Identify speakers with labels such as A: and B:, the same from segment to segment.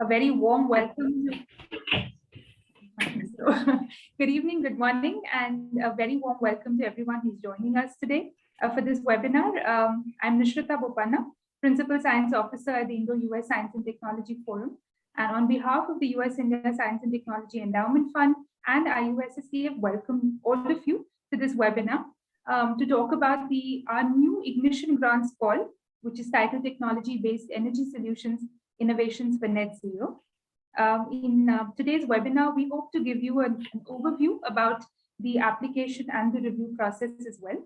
A: A very warm welcome. Good evening, good morning, and a very warm welcome to everyone who's joining us today for this webinar. I'm Nishrita Bopanna, Principal Science Officer at the Indo U.S. Science and Technology Forum. And on behalf of the U.S.-India Science and Technology Endowment Fund and USISTEF, welcome all of you to this webinar to talk about our new Ignition Grants call, which is titled Technology-Based Energy Solutions Innovations for Net Zero. In today's webinar, we hope to give you an overview about the application and the review process as well.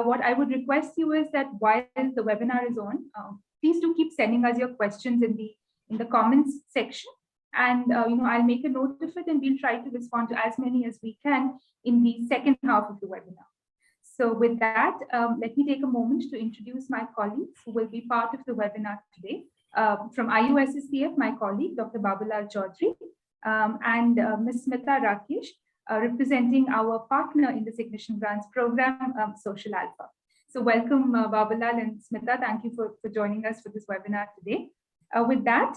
A: What I would request you is that while the webinar is on, please do keep sending us your questions in the comments section, and I'll make a note of it, and we'll try to respond to as many as we can in the second half of the webinar. So with that, let me take a moment to introduce my colleagues who will be part of the webinar today. From USISTF, my colleague, Dr. Babulal Chaudhary, and Ms. Smita Rakesh, representing our partner in the Ignition Grants program, Social Alpha. So welcome, Babulal and Smita. Thank you for joining us for this webinar today. With that,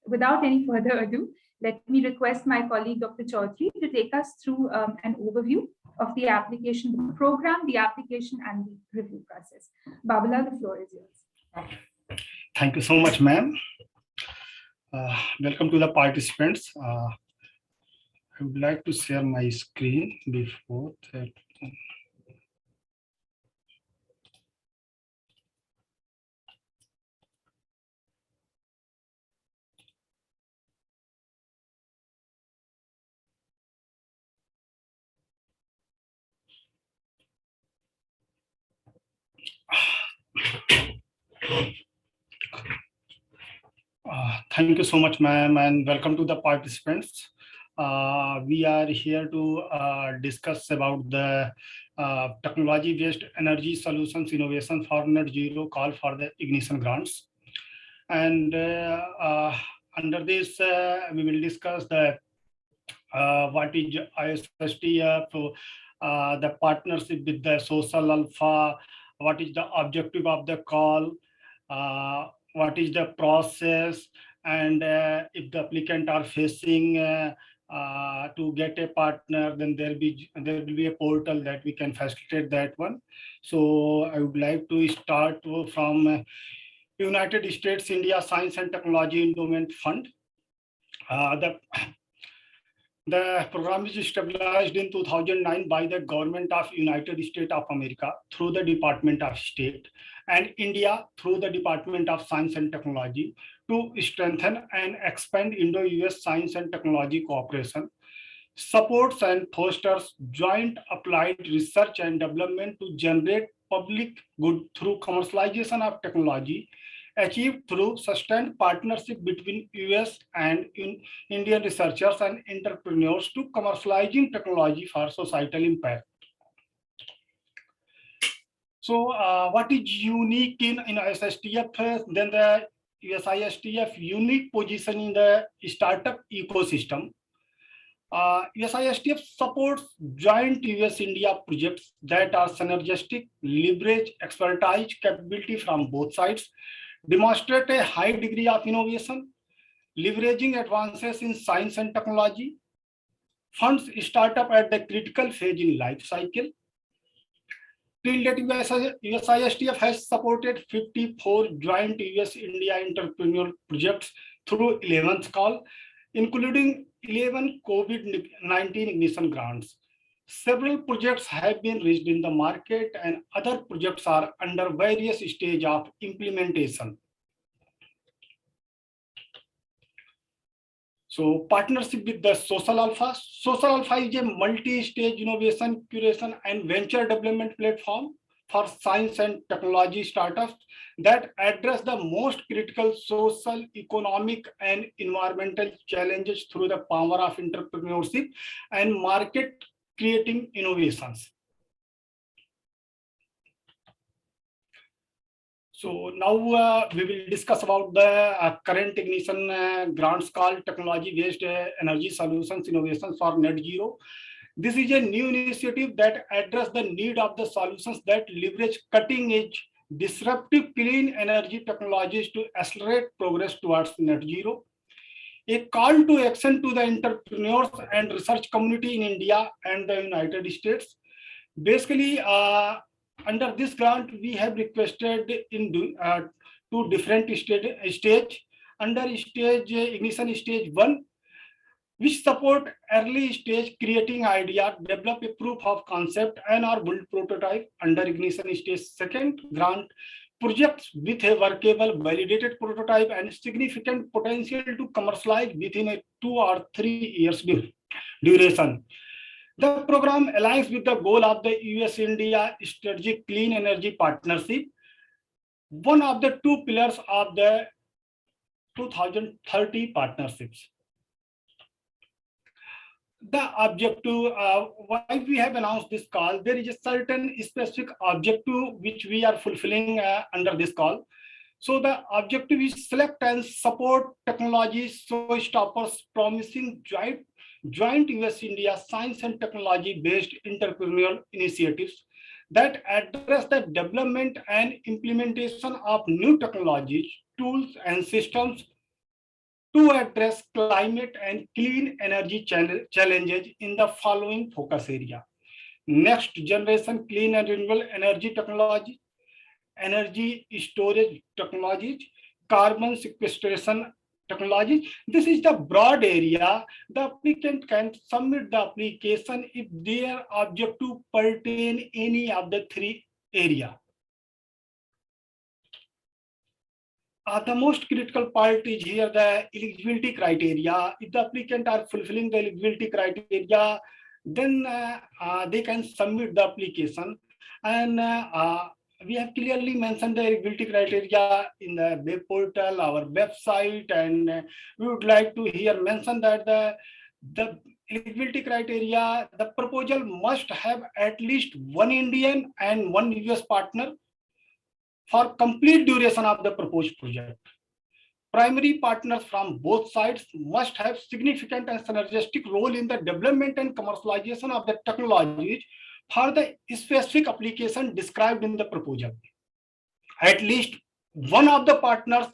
A: without any further ado, let me request my colleague, Dr. Chaudhary, to take us through an overview of the application, the program, the application, and the review process. Babulal, the floor is yours.
B: Thank you so much, ma'am. Welcome to the participants. I would like to share my screen before that. Thank you so much, ma'am, and welcome to the participants. We are here to discuss about the technology-based energy solutions innovation for net zero call for the Ignition Grants. And under this, we will discuss the what is USISTF, the partnership with the Social Alpha, what is the objective of the call, what is the process, and if the applicant are facing to get a partner, then there will be a portal that we can facilitate that one. So I would like to start from United States India Science and Technology Endowment Fund. The program is established in 2009 by the government of United States of America through the Department of State and India through the Department of Science and Technology to strengthen and expand Indo U.S. science and technology cooperation, supports and fosters joint applied research and development to generate public good through commercialization of technology, achieved through sustained partnership between US and Indian researchers and entrepreneurs to commercializing technology for societal impact. So what is unique in USISTF? Then the USISTF unique position in the startup ecosystem. USISTF supports joint US-India projects that are synergistic, leverage expertise capability from both sides, demonstrate a high degree of innovation, leveraging advances in science and technology, funds startup at the critical phase in life cycle. Till date, USISTF has supported 54 joint US-India entrepreneurial projects through 11th call, including 11 COVID-19 Ignition Grants. Several projects have been reached in the market and other projects are under various stages of implementation. So partnership with the Social Alpha. Social Alpha is a multi-stage innovation, curation and venture development platform for science and technology startups that address the most critical social, economic and environmental challenges through the power of entrepreneurship and market creating innovations. So now we will discuss about the current Ignition grants called Technology-Based Energy Solutions Innovations for Net Zero. This is a new initiative that addresses the need of the solutions that leverage cutting-edge, disruptive clean energy technologies to accelerate progress towards net zero. a call to action to the entrepreneurs and research community in India and the United States. Basically, under this grant, we have requested in two different stage. Under stage ignition stage 1, which support early stage creating idea, develop a proof of concept and or build prototype. Under ignition stage 2nd grant, projects with a workable validated prototype and significant potential to commercialize within a 2 or 3 years duration. The program aligns with the goal of the US-India Strategic Clean Energy Partnership, one of the 2 pillars of the 2030 partnerships. The objective, why we have announced this call, there is a certain specific objective which we are fulfilling under this call. So the objective is select and support technologies, showstoppers promising joint US-India science and technology based entrepreneurial initiatives that address the development and implementation of new technologies, tools and systems to address climate and clean energy challenges in the following focus area: next generation clean and renewable energy technology, energy storage technologies, carbon sequestration technology. This is the broad area. The applicant can submit the application if their objective pertain any of the 3 areas. The most critical part is here the eligibility criteria. If the applicant are fulfilling the eligibility criteria, then they can submit the application. And we have clearly mentioned the eligibility criteria in the web portal, our website, and we would like to here mention that the eligibility criteria, the proposal must have at least 1 Indian and 1 US partner for complete duration of the proposed project. Primary partners from both sides must have significant and synergistic role in the development and commercialization of the technologies for the specific application described in the proposal. At least one of the partners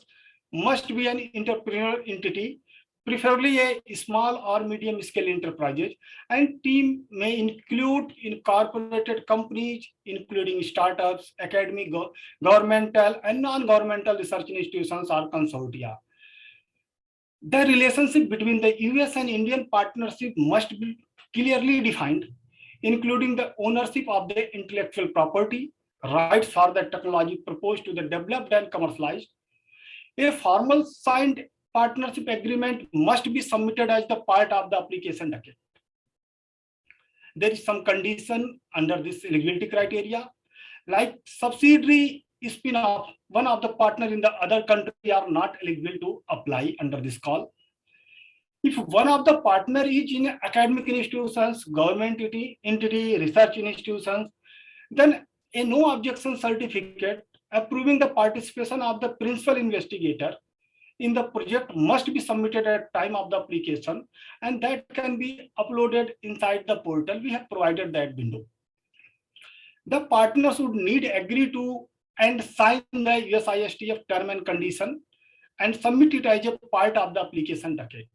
B: must be an entrepreneurial entity, preferably a small or medium scale enterprises, and team may include incorporated companies, including startups, academic, governmental and non-governmental research institutions or consortia. The relationship between the US and Indian partnership must be clearly defined, including the ownership of the intellectual property, rights for the technology proposed to the developed and commercialized. A formal signed partnership agreement must be submitted as the part of the application document. There is some condition under this eligibility criteria, like subsidiary spin-off, one of the partner in the other country are not eligible to apply under this call. If one of the partner is in academic institutions, government entity, research institutions, then a no objection certificate approving the participation of the principal investigator in the project must be submitted at time of the application, and that can be uploaded inside the portal. We have provided that window. The partners would need agree to and sign the USISTF term and condition and submit it as a part of the application docket.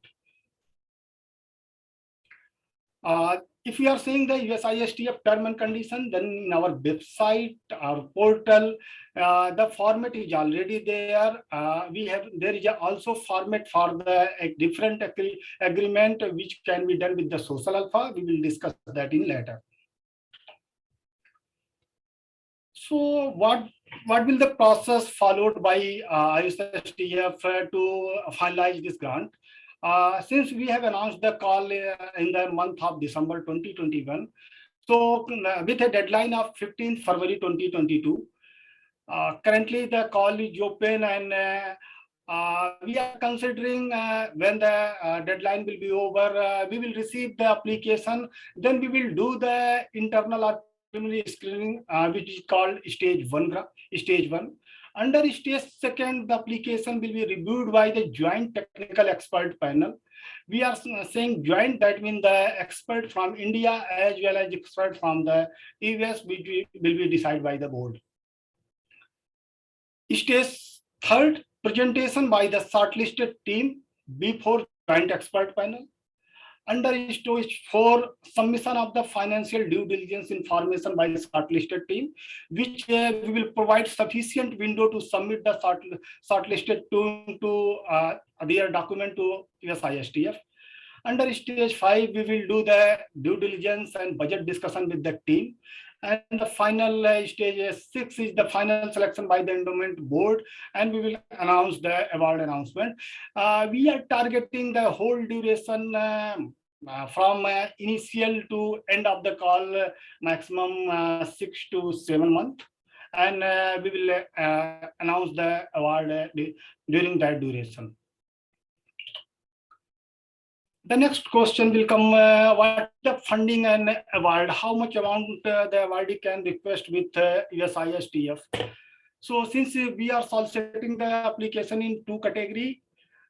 B: If we are saying the USISTF term and condition, then in our website, our portal, the format is already there. There is also format for the different agreement which can be done with the social alpha. We will discuss that in later. So what will the process followed by USISTF to finalize this grant? Since we have announced the call in the month of December 2021, so with a deadline of 15th February 2022, currently the call is open, and we are considering when the deadline will be over, we will receive the application, then we will do the internal or preliminary screening, which is called stage 1. Under stage 2, the application will be reviewed by the joint technical expert panel. We are saying joint, that means the expert from India as well as expert from the US, which will be decided by the board. Stage 3, presentation by the shortlisted team before joint expert panel. Under stage 4, submission of the financial due diligence information by the shortlisted team, which we will provide sufficient window to submit the shortlisted team to their document to USISTF. Under stage 5, we will do the due diligence and budget discussion with the team. And the final stage 6 is the final selection by the endowment board, and we will announce the award announcement. We are targeting the whole duration from initial to end of the call, maximum 6 to 7 months. And we will announce the award during that duration. The next question will come, what the funding and award, how much amount the awardee can request with USISTF. So since we are soliciting the application in 2 categories,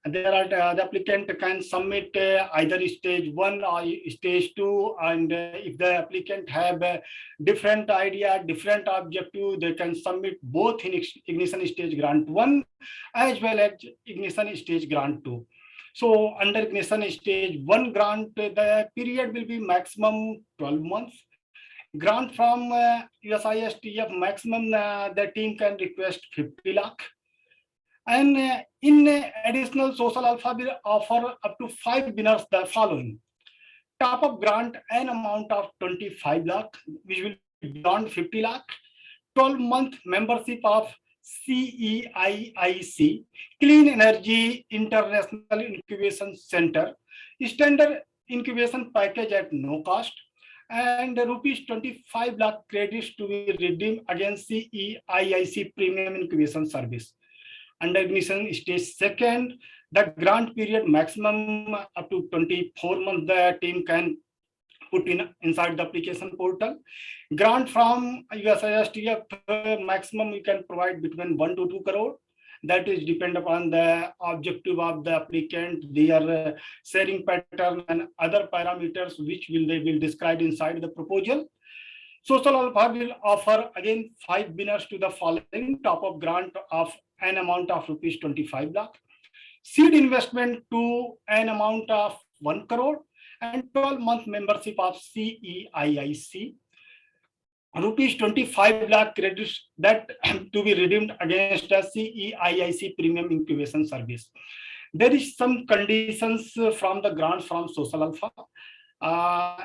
B: there are the applicant can submit either stage 1 or stage 2, and if the applicant have a different idea, different objective, they can submit both in ignition stage grant 1 as well as ignition stage grant 2. So under ignition stage 1 grant, the period will be maximum 12 months. Grant from USISTF, maximum the team can request 50 lakh. And in additional, Social Alpha will offer up to 5 winners the following. Top up grant an amount of 25 lakh, which will be beyond 50 lakh. 12-month membership of CEIIC, Clean Energy International Incubation Center, standard incubation package at no cost, and rupees 25 lakh credits to be redeemed against CEIIC premium incubation service. Under ignition stage 2, the grant period maximum up to 24 months the team can put inside the application portal. Grant from USISTF, maximum you can provide between 1 to 2 crore. That is depend upon the objective of the applicant, their sharing pattern and other parameters which they will describe inside the proposal. Social Alpha will offer again 5 winners to the following: top up grant of an amount of rupees 25 lakh, seed investment to an amount of 1 crore, and 12-month membership of CEIIC, rupees 25 lakh credits that to be redeemed against a CEIIC premium incubation service. There is some conditions from the grant from Social Alpha.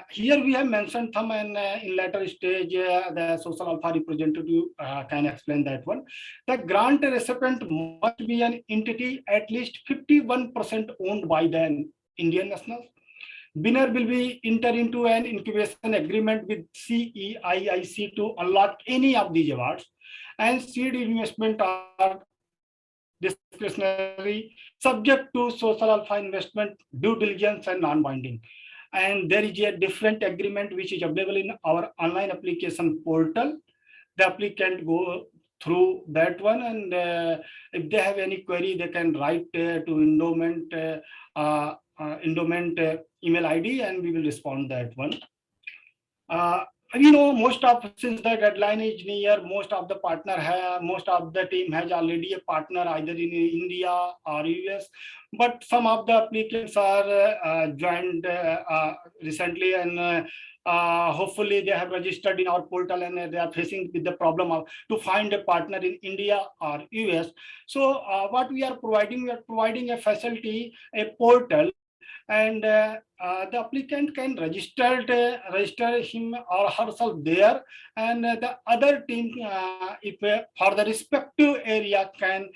B: Here we have mentioned some, and in later stage the Social Alpha representative can explain that one. The grant recipient must be an entity at least 51% owned by the Indian nationals. Winner will be enter into an incubation agreement with CEIIC to unlock any of these awards, and seed investment are discretionary, subject to Social Alpha investment due diligence and non-binding. And there is a different agreement which is available in our online application portal. The applicant go through that one, and if they have any query, they can write to endowment email ID, and we will respond that one. Most of, since the deadline is near, most of the team has already a partner either in India or US, but some of the applicants are joined recently, and hopefully they have registered in our portal, and they are facing with the problem of to find a partner in India or US. So what we are providing a facility, a portal, and the applicant can register him or herself there, and the other team, if for the respective area, can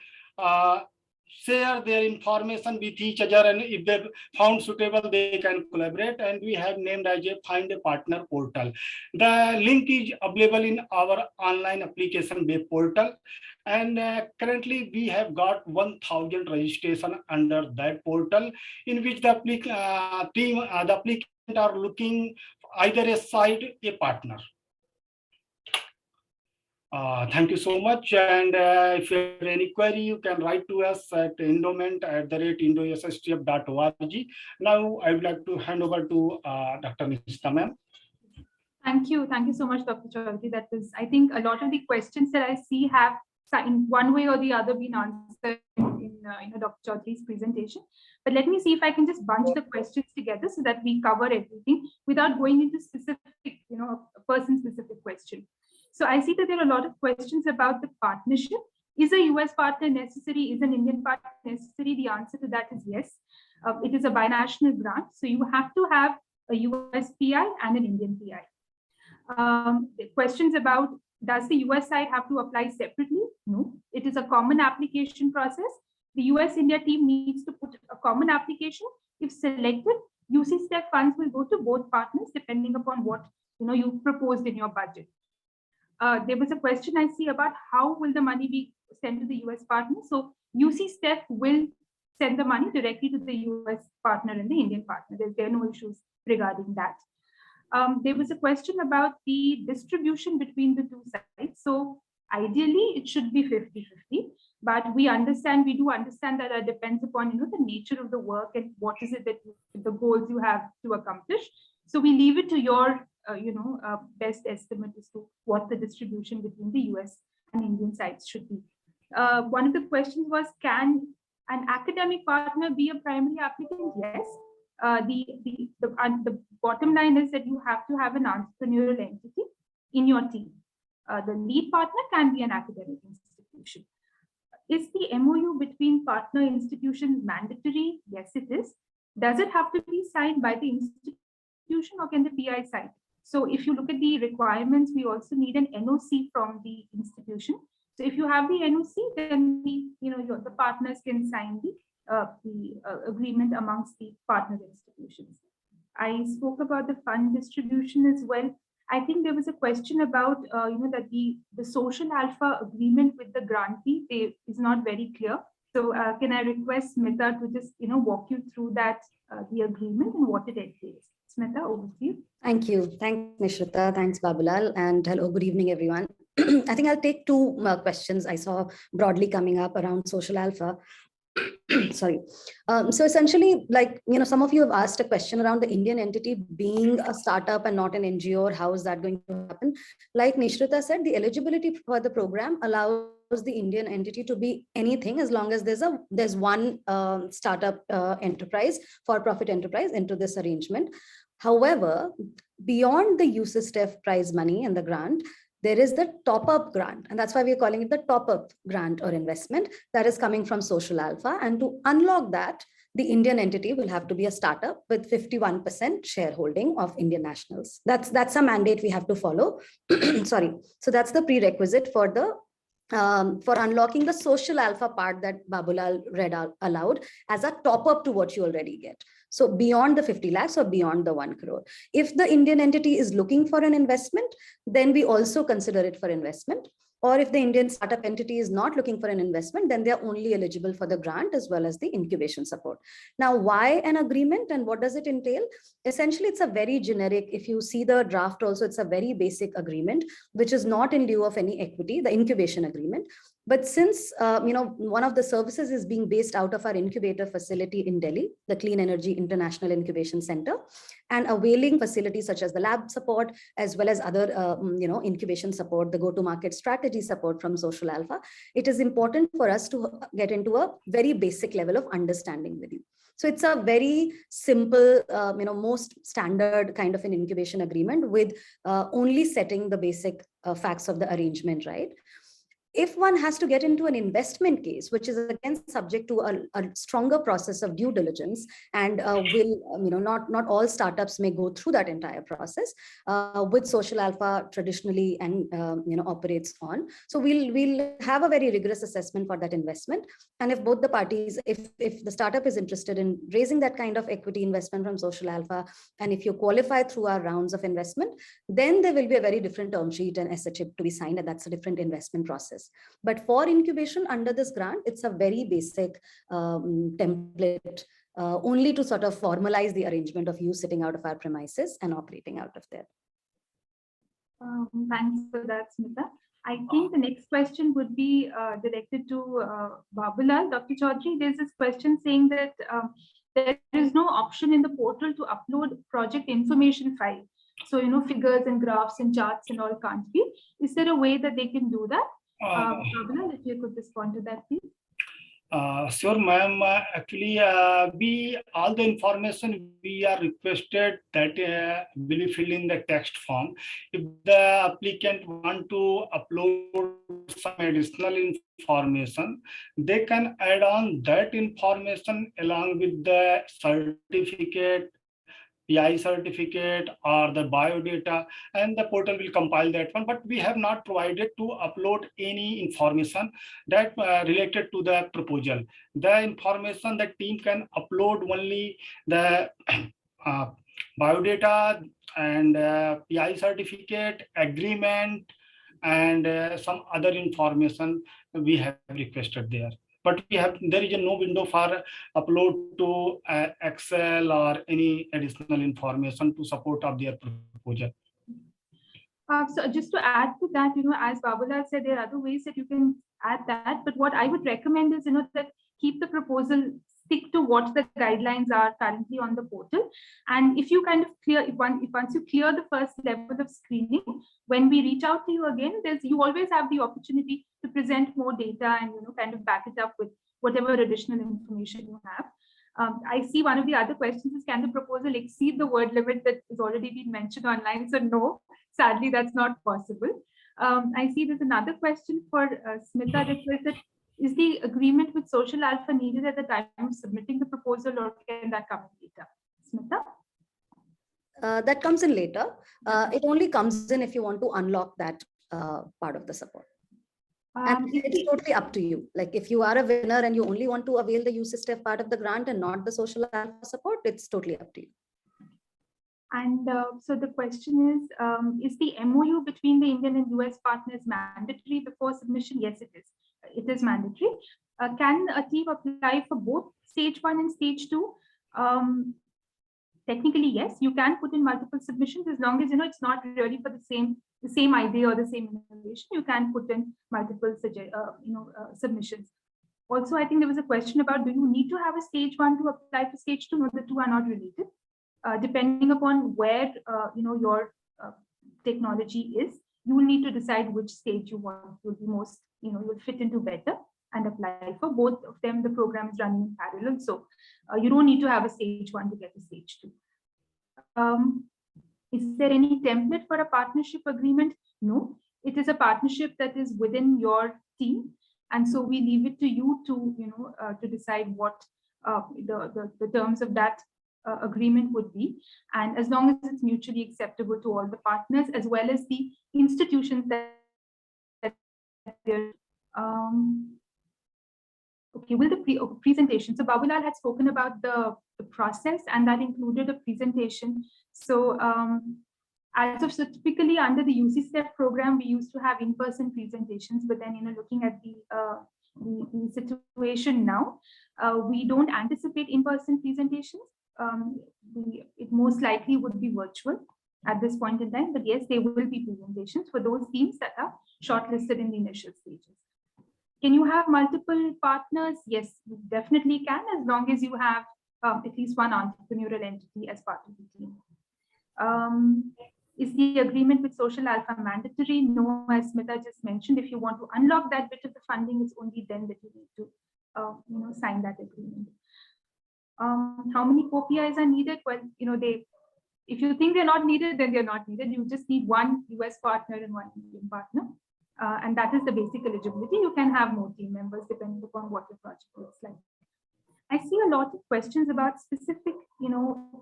B: share their information with each other, and if they found suitable, they can collaborate. And we have named as a Find a Partner portal. The link is available in our online application web portal, and currently we have got 1,000 registration under that portal, in which the applicant are looking either a side, a partner. Thank you so much. And if you have any query, you can write to us at endowment@indousstf.org. Now I would like to hand over to Dr. Nishita ma'am.
A: Thank you so much, Dr. Chaudhary. That was, I think, a lot of the questions that I see have in one way or the other been answered in Dr. Chaudhary's presentation. But let me see if I can just bunch the questions together so that we cover everything without going into specific, a person-specific question. So I see that there are a lot of questions about the partnership. Is a US partner necessary? Is an Indian partner necessary? The answer to that is yes. It is a binational grant, so you have to have a US PI and an Indian PI. Questions about, does the US side have to apply separately? No, it is a common application process. The US-India team needs to put a common application. If selected, USISTEF funds will go to both partners depending upon what you proposed in your budget. There was a question I see about how will the money be sent to the US partner. So USISTEF will send the money directly to the US partner and the Indian partner. There are no issues regarding that. There was a question about the distribution between the two sides. So ideally, it should be 50-50, but we do understand that it depends upon the nature of the work and what is it that the goals you have to accomplish. So we leave it to your best estimate as to what the distribution between the US and Indian sides should be. One of the questions was, can an academic partner be a primary applicant? Yes. The bottom line is that you have to have an entrepreneurial entity in your team. The lead partner can be an academic institution. Is the MOU between partner institutions mandatory? Yes, it is. Does it have to be signed by the institution or can the PI sign? So if you look at the requirements, we also need an NOC from the institution. So if you have the NOC, then the partners can sign the agreement amongst the partner institutions. I spoke about the fund distribution as well. I think there was a question about that the social alpha agreement with the grantee is not very clear. So can I request Smita to just walk you through that the agreement and what it entails? Smita, over to you.
C: Thank you. Thanks, Nishrita. Thanks, Babulal. And hello, good evening, everyone. I think I'll take two questions I saw broadly coming up around social alpha. Sorry. So essentially, some of you have asked a question around the Indian entity being a startup and not an NGO, or how is that going to happen? Like Nishrita said, the eligibility for the program allows the Indian entity to be anything as long as there's one startup enterprise, for-profit enterprise into this arrangement. However, beyond the USISTEF prize money and the grant, there is the top-up grant, and that's why we're calling it the top-up grant or investment that is coming from Social Alpha. And to unlock that, the Indian entity will have to be a startup with 51% shareholding of Indian nationals. That's a mandate we have to follow. Sorry. So that's the prerequisite for unlocking the Social Alpha part that Babulal read out aloud as a top-up to what you already get. So beyond the 50 lakhs or beyond the 1 crore. If the Indian entity is looking for an investment, then we also consider it for investment. Or if the Indian startup entity is not looking for an investment, then they're only eligible for the grant as well as the incubation support. Now, why an agreement and what does it entail? Essentially, it's a very generic, if you see the draft also, it's a very basic agreement, which is not in lieu of any equity, the incubation agreement. But since, one of the services is being based out of our incubator facility in Delhi, the Clean Energy International Incubation Center, and availing facilities such as the lab support, as well as other, incubation support, the go-to-market strategy support from Social Alpha, it is important for us to get into a very basic level of understanding with you. So it's a very simple, most standard kind of an incubation agreement with only setting the basic facts of the arrangement, right? If one has to get into an investment case, which is again subject to a stronger process of due diligence, and not all startups may go through that entire process, with Social Alpha traditionally and operates on. So we'll have a very rigorous assessment for that investment. And if both the parties, if the startup is interested in raising that kind of equity investment from Social Alpha, and if you qualify through our rounds of investment, then there will be a very different term sheet and SHIP to be signed, and that's a different investment process. But for incubation under this grant, it's a very basic template, only to sort of formalize the arrangement of you sitting out of our premises and operating out of there.
A: Thanks for that, Smita. I think the next question would be directed to Babulal. Dr. Chaudhary, there's this question saying that there is no option in the portal to upload project information file. So, figures and graphs and charts and all can't be. Is there a way that they can do that? Babulal, if you could respond to that, please.
B: Sure, ma'am. Actually, we all the information we are requested that will be filled in the text form. If the applicant want to upload some additional information, they can add on that information along with the certificate, PI certificate or the biodata, and the portal will compile that one. But we have not provided to upload any information that related to the proposal. The information that team can upload only the biodata and PI certificate, agreement, and some other information we have requested there. But there is no window for upload to Excel or any additional information to support of their proposal.
A: So just to add to that, as Babulal said, there are other ways that you can add that. But what I would recommend is, that keep the proposal, stick to what the guidelines are currently on the portal. And if you kind of once you clear the first level of screening, when we reach out to you again, you always have the opportunity to present more data and, kind of back it up with whatever additional information you have. I see one of the other questions is, can the proposal exceed the word limit that has already been mentioned online? So no, sadly, that's not possible. I see there's another question for Smita that says that, is the agreement with Social Alpha needed at the time of submitting the proposal, or can that come in later? Smita?
C: That comes in later. It only comes in if you want to unlock that part of the support. And it's totally up to you. Like if you are a winner and you only want to avail the USISTEF part of the grant and not the social alpha support, it's totally up to you.
A: And so the question is the MOU between the Indian and US partners mandatory before submission? Yes, it is. It is mandatory. Can a team apply for both stage 1 and stage 2? Technically, yes, you can put in multiple submissions as long as it's not really for the same idea or the same innovation. You can put in multiple submissions. Also, I think there was a question about, do you need to have a stage 1 to apply for stage 2? No, the two are not related. Depending upon where your technology is, you will need to decide which stage you want will be most, you will fit into better and apply for. Both of them, the program is running in parallel. So you don't need to have a stage 1 to get a stage 2. Is there any template for a partnership agreement? No, it is a partnership that is within your team. And so we leave it to you to, to decide what the terms of that agreement would be. And as long as it's mutually acceptable to all the partners, as well as the institutions that okay, will the presentation. So Babulal had spoken about the process, and that included a presentation. So so typically under the USISTEF program, we used to have in-person presentations, but then looking at the situation now, we don't anticipate in-person presentations. It most likely would be virtual at this point in time, but yes, there will be presentations for those teams that are shortlisted in the initial stages. Can you have multiple partners? Yes, you definitely can, as long as you have at least one entrepreneurial entity as part of the team. Is the agreement with Social Alpha mandatory? No, as Smita just mentioned, if you want to unlock that bit of the funding, it's only then that you need to sign that agreement. How many co-PIs are needed? Well, if you think they're not needed, then they're not needed. You just need one US partner and one Indian partner. And that is the basic eligibility. You can have more team members depending upon what your project looks like. I see a lot of questions about specific,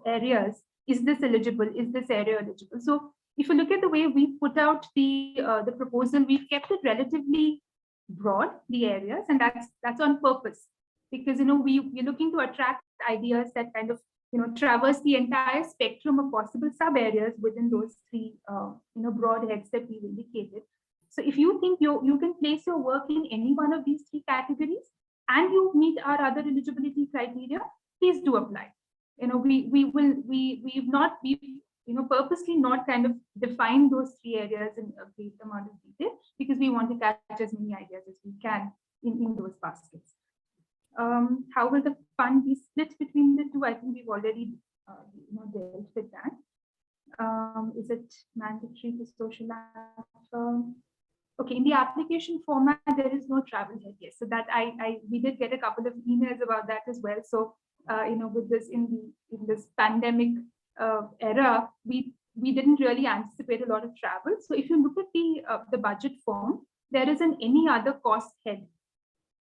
A: areas. Is this eligible? Is this area eligible? So if you look at the way we put out the proposal, we've kept it relatively broad, the areas, and that's on purpose, because we're looking to attract ideas that kind of traverse the entire spectrum of possible sub areas within those three broad heads that we've indicated. So if you think you can place your work in any one of these three categories and you meet our other eligibility criteria, please do apply. We've purposely not kind of defined those three areas in a great amount of detail, because we want to catch as many ideas as we can in those baskets. How will the fund be split between the two? I think we've already dealt with that. Is it mandatory for social alpha? Okay, in the application format, there is no travel head. Yes, so that we did get a couple of emails about that as well. So with this in this pandemic era, we didn't really anticipate a lot of travel. So if you look at the budget form, there isn't any other cost head.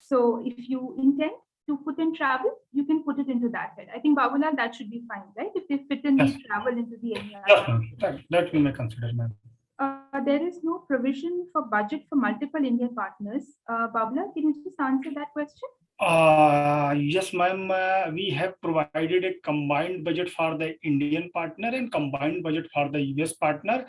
A: So if you intend to put in travel, you can put it into that head. I think Babulal, that should be fine, right? If they fit in the travel into the any other.
B: Yes, that we may consider, ma'am.
A: There is no provision for budget for multiple Indian partners. Babla, can you just answer that question?
B: Yes, ma'am. We have provided a combined budget for the Indian partner and combined budget for the US partner.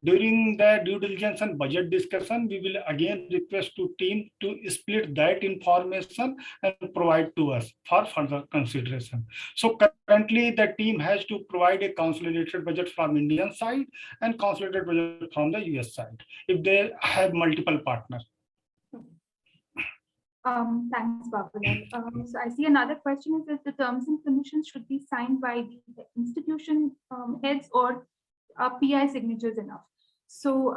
B: During the due diligence and budget discussion, we will again request to team to split that information and provide to us for further consideration. So currently, the team has to provide a consolidated budget from Indian side and consolidated budget from the US side if they have multiple partners.
A: Thanks, Babulal. So I see another question is if the terms and conditions should be signed by the institution heads or PI signatures enough. So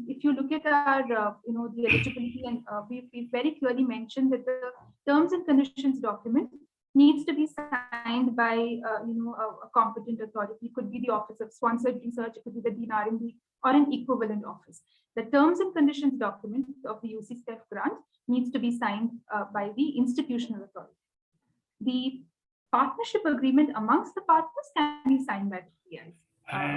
A: if you look at our, the eligibility, and we've very clearly mentioned that the terms and conditions document needs to be signed by, a competent authority. It could be the Office of Sponsored Research, it could be the Dean R&D or an equivalent office. The terms and conditions document of the USISTEF grant needs to be signed by the institutional authority. The partnership agreement amongst the partners can be signed by the PIs.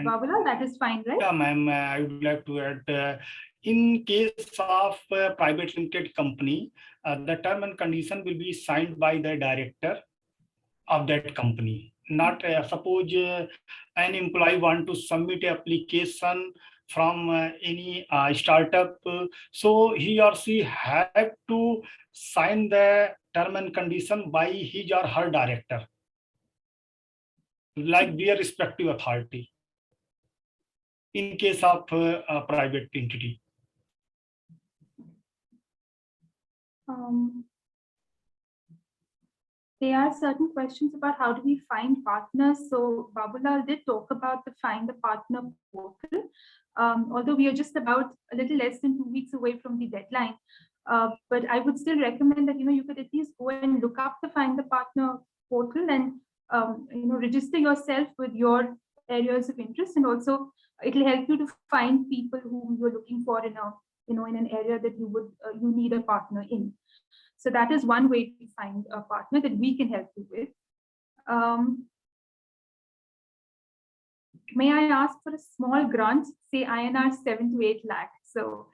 A: Babulal, that is fine, right?
B: Yeah, ma'am. I would like to add, in case of a private limited company, the term and condition will be signed by the director of that company. Not suppose an employee want to submit application from any startup, so he or she have to sign the term and condition by his or her director, like their respective authority. In case of a private entity.
A: There are certain questions about how do we find partners. So Babulal did talk about the Find the Partner portal. Although we are just about a little less than 2 weeks away from the deadline, but I would still recommend that you could at least go and look up the Find the Partner portal and register yourself with your areas of interest, and also it'll help you to find people whom you're looking for in a in an area that you need a partner in. So that is one way to find a partner that we can help you with. May I ask for a small grant, say INR 7 to 8 lakh? So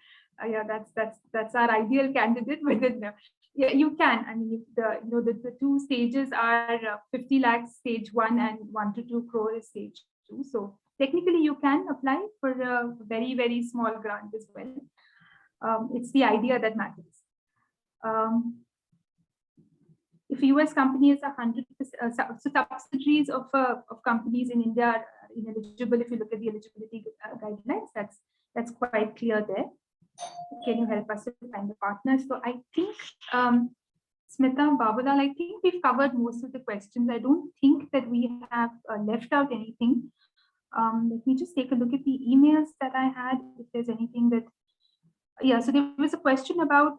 A: yeah, that's our ideal candidate within the. Yeah, you can. I mean, the two stages are 50 lakhs stage 1 and 1 to 2 crore is stage 2. So technically, you can apply for a very, very small grant as well. It's the idea that matters. If a US company is 100%, so subsidiaries of companies in India are ineligible. If you look at the eligibility guidelines, that's quite clear there. Can you help us to find the partners? So I think, Smita, Babulal, I think we've covered most of the questions. I don't think that we have left out anything. Let me just take a look at the emails that I had, if there's anything that, yeah, so there was a question about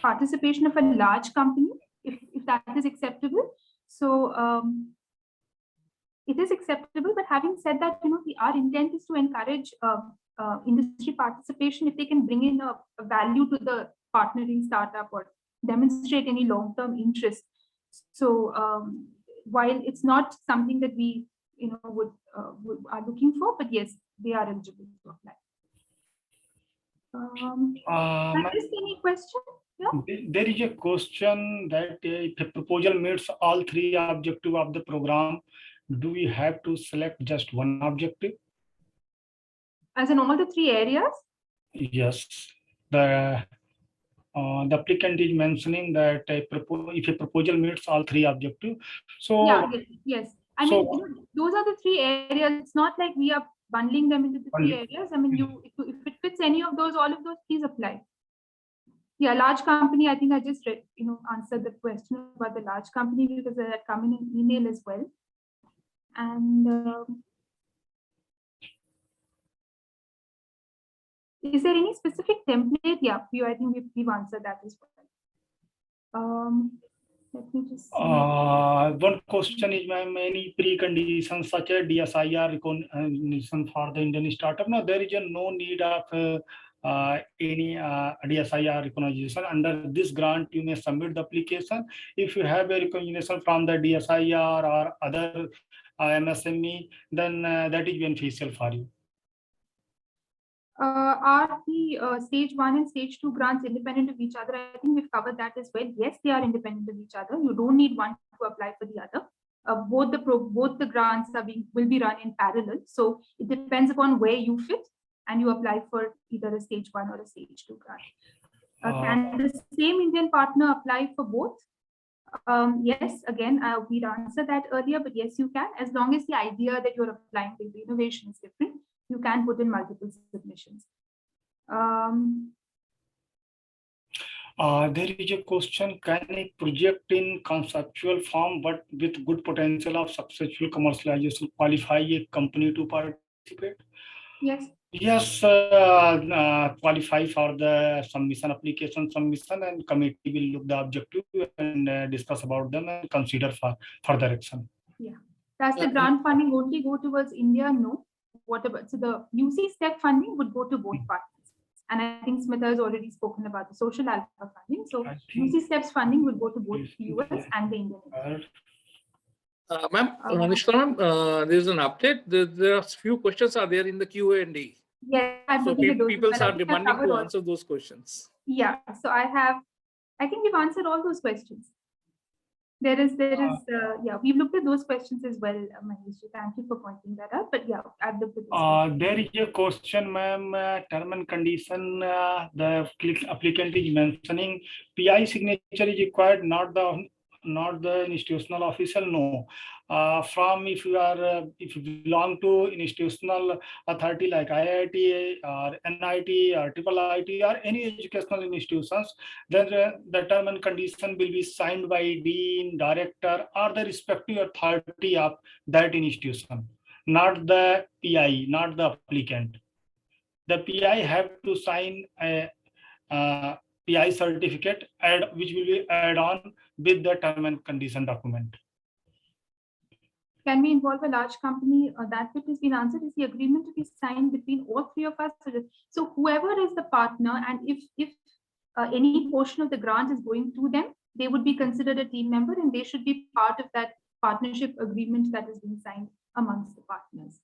A: participation of a large company, if that is acceptable. So it is acceptable, but having said that, our intent is to encourage industry participation if they can bring in a value to the partnering startup or demonstrate any long-term interest. So while it's not something that we are looking for, but yes, they are eligible to apply. Is there any question? Yeah?
B: There is a question that if the proposal meets all three objectives of the program, do we have to select just one objective?
A: As in all the three areas?
B: Yes. The applicant is mentioning that if a proposal meets all three objectives, so
A: yeah, yes. I mean, those are the three areas. It's not like we are bundling them into the three areas. I mean, if it fits any of those, all of those, please apply. Yeah, large company. I think I just answered the question about the large company because that had come in an email as well. And Is there any specific template? Yeah, I think we've answered that as well. Let me just see.
B: One question is, ma'am, any preconditions such as DSIR recognition for the Indian startup? No, there is no need of any DSIR recognition. Under this grant, you may submit the application. If you have a recognition from the DSIR or other MSME, then that is beneficial for you.
A: Are the stage 1 and stage 2 grants independent of each other? I think we've covered that as well. Yes, they are independent of each other. You don't need one to apply for the other. Both the grants will be run in parallel. So it depends upon where you fit, and you apply for either a stage 1 or a stage 2 grant. Can the same Indian partner apply for both? Yes, again, we'd answered that earlier, but yes, you can, as long as the idea that you're applying for the innovation is different. You can put in multiple submissions.
B: There is a question, can a project in conceptual form but with good potential of successful commercialization qualify a company to participate?
A: Yes.
B: Yes, qualify for the submission, application submission, and committee will look the objective and discuss about them and consider for further action.
A: Yeah. Does the grant funding only go towards India? No. What about, so the USISTEF funding would go to both partners. And I think Smitha has already spoken about the social alpha funding. So USISTEF's funding will go to both the US and the Indian.
D: Ma'am, there is an update. There are few questions are there in the Q&A.
A: Yeah,
D: so people are demanding to answer those questions.
A: Yeah, so I think we've answered all those questions. Yeah, we've looked at those questions as well, Mahesh. Thank you for pointing that out. But yeah, I've looked at this.
B: There is a question, ma'am, term and condition, the applicant is mentioning PI signature is required, not the institutional official, no. From if you belong to institutional authority like IIT or NIT or IIIT or any educational institutions, then the term and condition will be signed by dean, director, or the respective authority of that institution, not the PI, not the applicant. The PI have to sign a PI certificate which will be added on with the term and condition document.
A: Can we involve a large company? That bit has been answered. Is the agreement to be signed between all three of us? So whoever is the partner, and if any portion of the grant is going to them, they would be considered a team member, and they should be part of that partnership agreement that is being signed amongst the partners.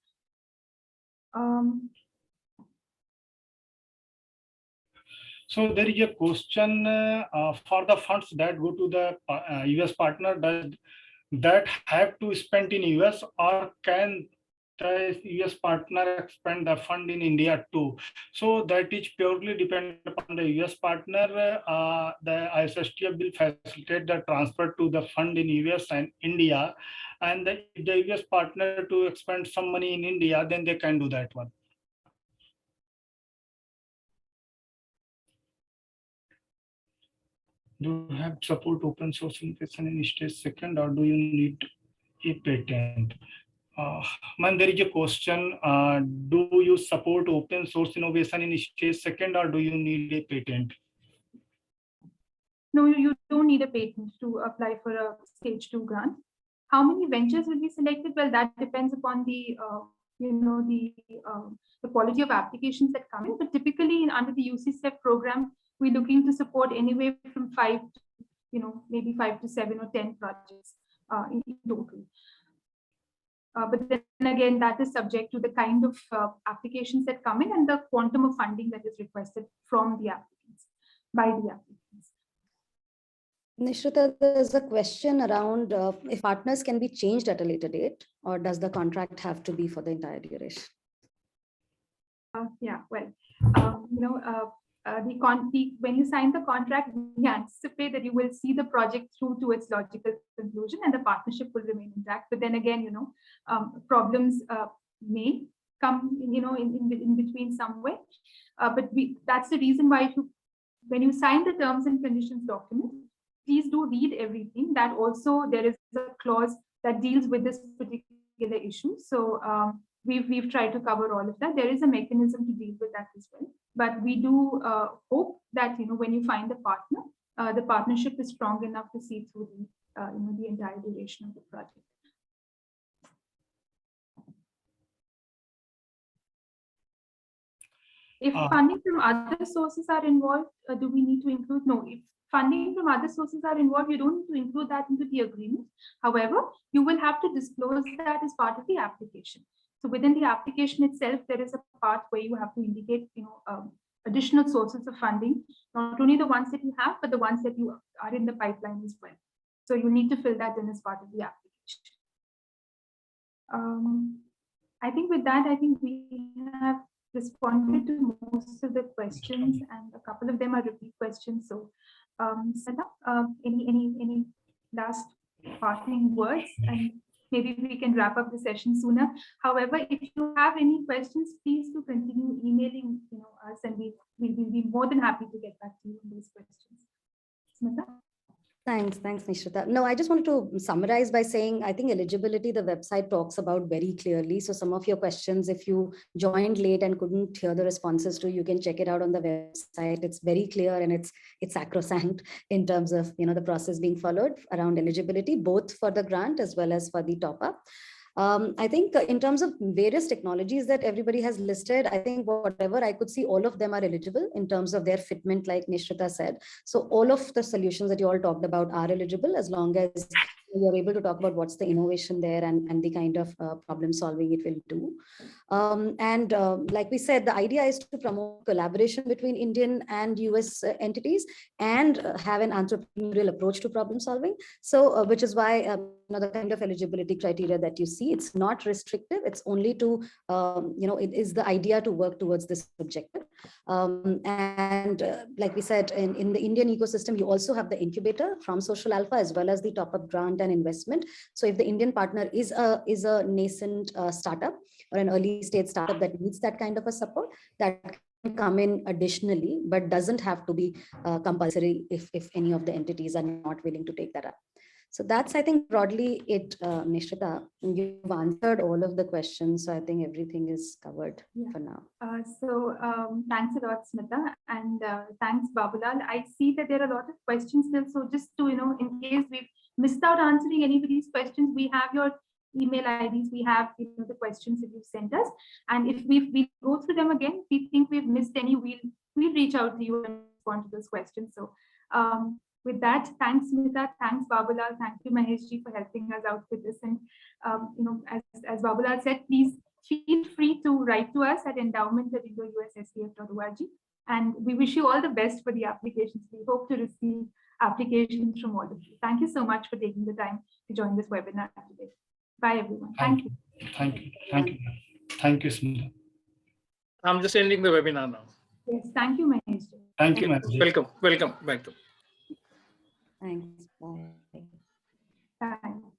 B: So there is a question for the funds that go to the US partner, that have to spend in US, or can the US partner expend the fund in India too? So that is purely dependent upon the US partner. The USISTF will facilitate the transfer to the fund in US and India, and if the US partner to expend some money in India, then they can do that one. Do you have support open source innovation in stage second, or do you need a patent? Man, there is a question, do you support open source innovation in stage second, or do you need a patent?
A: No, you don't need a patent to apply for a stage 2 grant. How many ventures will be selected? Well, that depends upon the quality of applications that come in. But typically, under the USISTEF program, we're looking to support anywhere from 5 to, maybe 5 to 7 or 10 projects in total. But then again, that is subject to the kind of applications that come in and the quantum of funding that is requested from the applicants, by the applicants.
C: Nishrita, there's a question around if partners can be changed at a later date, or does the contract have to be for the entire duration?
A: Yeah, well, when you sign the contract, we anticipate that you will see the project through to its logical conclusion, and the partnership will remain intact. But then again, problems may come, in between somewhere. But that's the reason why when you sign the terms and conditions document, please do read everything. That also there is a clause that deals with this particular issue. So we've tried to cover all of that. There is a mechanism to deal with that as well. But we do hope that, when you find a partner, the partnership is strong enough to see through the entire duration of the project. If funding from other sources are involved, do we need to include? No, if funding from other sources are involved, you don't need to include that into the agreement. However, you will have to disclose that as part of the application. So within the application itself, there is a part where you have to indicate, additional sources of funding, not only the ones that you have, but the ones that you are in the pipeline as well. So you need to fill that in as part of the application. I think with that, I think we have responded to most of the questions, and a couple of them are repeat questions. So, Sada, any last parting words, and maybe we can wrap up the session sooner. However, if you have any questions, please do continue emailing us, and we will be more than happy to get back to you on those questions. Smita?
C: Thanks, Nishrita. No, I just wanted to summarize by saying, I think eligibility, the website talks about very clearly. So some of your questions, if you joined late and couldn't hear the responses to, you can check it out on the website. It's very clear, and it's sacrosanct in terms of, the process being followed around eligibility, both for the grant as well as for the top up. I think in terms of various technologies that everybody has listed, I think whatever I could see, all of them are eligible in terms of their fitment, like Nishrita said. So all of the solutions that you all talked about are eligible, as long as you're able to talk about what's the innovation there and the kind of problem solving it will do. Like we said, the idea is to promote collaboration between Indian and US entities, and have an entrepreneurial approach to problem solving. So which is why the kind of eligibility criteria that you see, it's not restrictive. It's only to, it is the idea to work towards this objective. Like we said, in the Indian ecosystem, you also have the incubator from Social Alpha, as well as the top-up grant and investment. So if the Indian partner is a nascent startup or an early stage startup that needs that kind of a support, that can come in additionally, but doesn't have to be compulsory if any of the entities are not willing to take that up. So that's, I think, broadly it, Nishrita. You've answered all of the questions, so I think everything is covered for now.
A: Thanks a lot, Smita, and thanks, Babulal. I see that there are a lot of questions still, so just to, in case we've missed out answering anybody's questions, we have your email IDs, we have the questions that you've sent us, and if we go through them again, if we think we've missed any, we'll reach out to you and respond to those questions. So with that, thanks, Smita, thanks, Babulal, thank you, Maheshji, for helping us out with this. And as Babulal said, please feel free to write to us at endowment@IndoUSSTF.org, and we wish you all the best for the applications. We hope to receive applications from all of you. Thank you so much for taking the time to join this webinar today. Bye, everyone. Thank you.
B: Thank you, Smita.
D: I'm just ending the webinar now.
A: Yes, thank you, Maheshji.
B: Thank you, Maheshji.
D: Welcome back to.
C: Thanks. Bye.